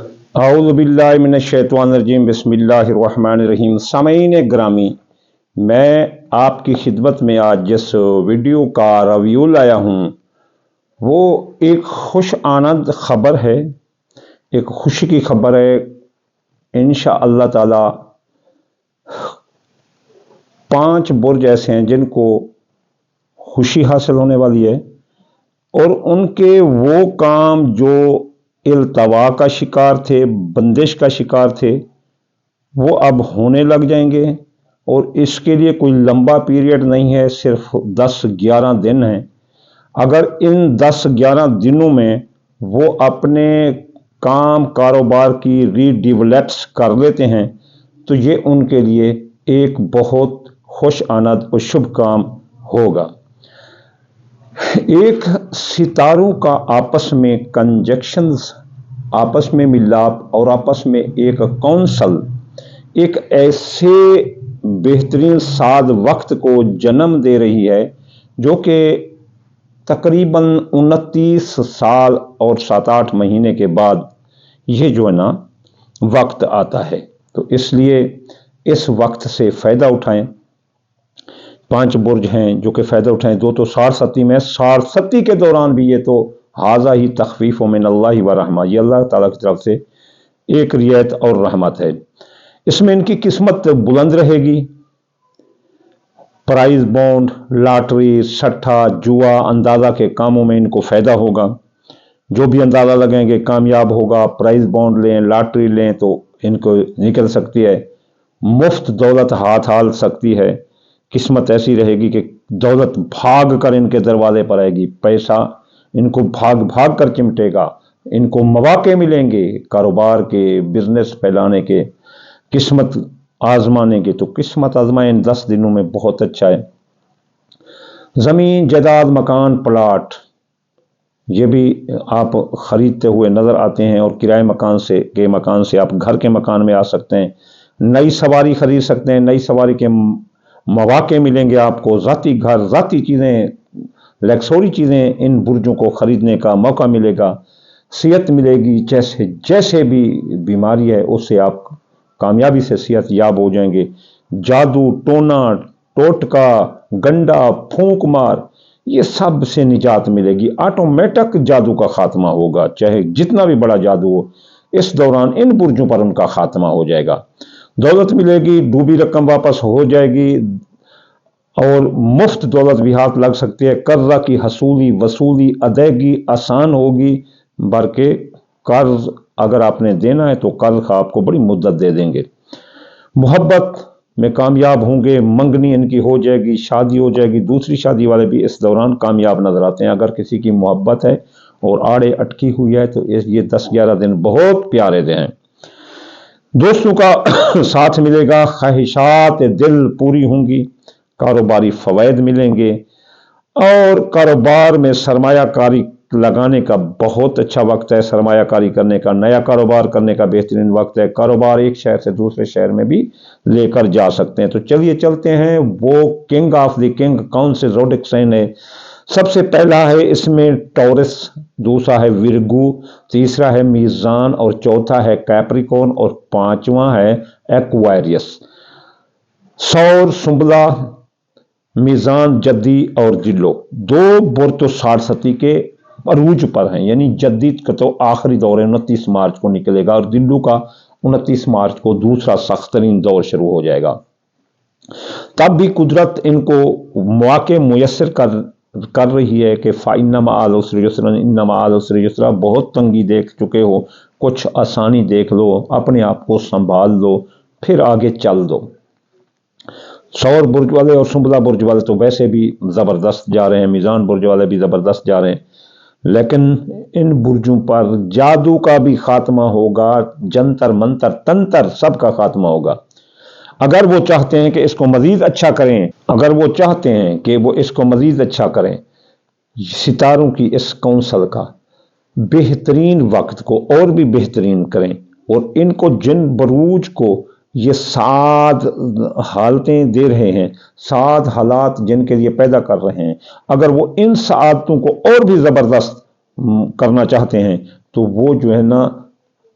اعوذ باللہ من الشیطان الرجیم بسم اللہ الرحمن الرحیم۔ سامعین گرامی، میں آپ کی خدمت میں آج جس ویڈیو کا ریویو لایا ہوں وہ ایک خوش آمد خبر ہے، ایک خوشی کی خبر ہے۔ انشاءاللہ تعالی 5 برج ایسے ہیں جن کو خوشی حاصل ہونے والی ہے، اور ان کے وہ کام جو التوا کا شکار تھے، بندش کا شکار تھے، وہ اب ہونے لگ جائیں گے۔ اور اس کے لیے کوئی لمبا پیریڈ نہیں ہے، صرف 10-11 دن ہیں۔ اگر ان 10-11 دنوں میں وہ اپنے کام کاروبار کی ری ڈیولپس کر لیتے ہیں تو یہ ان کے لیے ایک بہت خوش آمد اور شبھ کام ہوگا۔ ایک ستاروں کا آپس میں کنجکشنز، آپس میں ملاپ اور آپس میں ایک کونسل ایک ایسے بہترین سعد وقت کو جنم دے رہی ہے جو کہ تقریباً 29 سال اور 7-8 مہینے کے بعد یہ جو ہے نا وقت آتا ہے۔ تو اس لیے اس وقت سے فائدہ اٹھائیں۔ 5 برج ہیں جو کہ فائدہ اٹھائیں۔ 2 تو سارستی میں، سارستی کے دوران بھی یہ تو حاذا ہی تخفیف من اللہ و رحمہ، یہ اللہ تعالیٰ کی طرف سے ایک رعایت اور رحمت ہے۔ اس میں ان کی قسمت بلند رہے گی۔ پرائز بونڈ، لاٹری، سٹھا، جوا، اندازہ کے کاموں میں ان کو فائدہ ہوگا۔ جو بھی اندازہ لگیں گے کامیاب ہوگا۔ پرائز بونڈ لیں، لاٹری لیں تو ان کو نکل سکتی ہے۔ مفت دولت ہاتھ آ سکتی ہے۔ قسمت ایسی رہے گی کہ دولت بھاگ کر ان کے دروازے پر آئے گی۔ پیسہ ان کو بھاگ کر چمٹے گا۔ ان کو مواقع ملیں گے کاروبار کے، بزنس پھیلانے کے، قسمت آزمانے کے۔ تو قسمت آزمائیں ان 10 دنوں میں بہت اچھا ہے۔ زمین، جائیداد، مکان، پلاٹ، یہ بھی آپ خریدتے ہوئے نظر آتے ہیں، اور کرائے مکان سے آپ گھر کے مکان میں آ سکتے ہیں۔ نئی سواری خرید سکتے ہیں، نئی سواری کے مواقع ملیں گے آپ کو۔ ذاتی گھر، ذاتی چیزیں، لیکسوری چیزیں ان برجوں کو خریدنے کا موقع ملے گا۔ صحت ملے گی، جیسے بھی بیماری ہے اس سے آپ کامیابی سے صحت یاب ہو جائیں گے۔ جادو، ٹونا، ٹوٹکا، گنڈا، پھونک مار، یہ سب سے نجات ملے گی۔ آٹومیٹک جادو کا خاتمہ ہوگا، چاہے جتنا بھی بڑا جادو ہو، اس دوران ان برجوں پر ان کا خاتمہ ہو جائے گا۔ دولت ملے گی، ڈوبی رقم واپس ہو جائے گی، اور مفت دولت بھی ہاتھ لگ سکتی ہے۔ قرضہ کی حصولی، وصولی، ادائیگی آسان ہوگی، بلکہ قرض اگر آپ نے دینا ہے تو قرض آپ کو بڑی مدت دے دیں گے۔ محبت میں کامیاب ہوں گے، منگنی ان کی ہو جائے گی، شادی ہو جائے گی۔ دوسری شادی والے بھی اس دوران کامیاب نظر آتے ہیں۔ اگر کسی کی محبت ہے اور آڑے اٹکی ہوئی ہے تو یہ 10-11 دن بہت پیارے دن ہیں۔ دوستوں کا ساتھ ملے گا، خواہشات دل پوری ہوں گی، کاروباری فوائد ملیں گے، اور کاروبار میں سرمایہ کاری لگانے کا بہت اچھا وقت ہے۔ سرمایہ کاری کرنے کا، نیا کاروبار کرنے کا بہترین وقت ہے۔ کاروبار ایک شہر سے دوسرے شہر میں بھی لے کر جا سکتے ہیں۔ تو چلیے چلتے ہیں، وہ کنگ آف دی کنگ کون سے زوڈک سائن ہے۔ سب سے پہلا ہے اس میں ٹورس، دوسرا ہے ورگو، تیسرا ہے میزان، اور چوتھا ہے کیپریکون، اور 5واں ہے ایکوائریس۔ سور، سنبلہ، میزان، جدی اور جلو، 2 برج تو سارستی کے عروج پر ہیں، یعنی جدی کا تو آخری دور ہے، 29 مارچ کو نکلے گا، اور جلو کا 29 مارچ کو دوسرا سخت ترین دور شروع ہو جائے گا۔ تب بھی قدرت ان کو مواقع میسر کر رہی ہے کہ فَإِنَّ مَعَ الْعُسْرِ يُسْرًا إِنَّ مَعَ الْعُسْرِ يُسْرًا۔ بہت تنگی دیکھ چکے ہو، کچھ آسانی دیکھ لو، اپنے آپ کو سنبھال لو، پھر آگے چل دو۔ سور برج والے اور سنبلہ برج والے تو ویسے بھی زبردست جا رہے ہیں، میزان برج والے بھی زبردست جا رہے ہیں، لیکن ان برجوں پر جادو کا بھی خاتمہ ہوگا، جنتر منتر تنتر سب کا خاتمہ ہوگا۔ اگر وہ چاہتے ہیں کہ اس کو مزید اچھا کریں، ستاروں کی اس کونسل کا بہترین وقت کو اور بھی بہترین کریں، اور ان کو جن بروج کو یہ سعد حالتیں دے رہے ہیں، سعد حالات جن کے لیے پیدا کر رہے ہیں، اگر وہ ان سعادتوں کو اور بھی زبردست کرنا چاہتے ہیں تو وہ جو ہے نا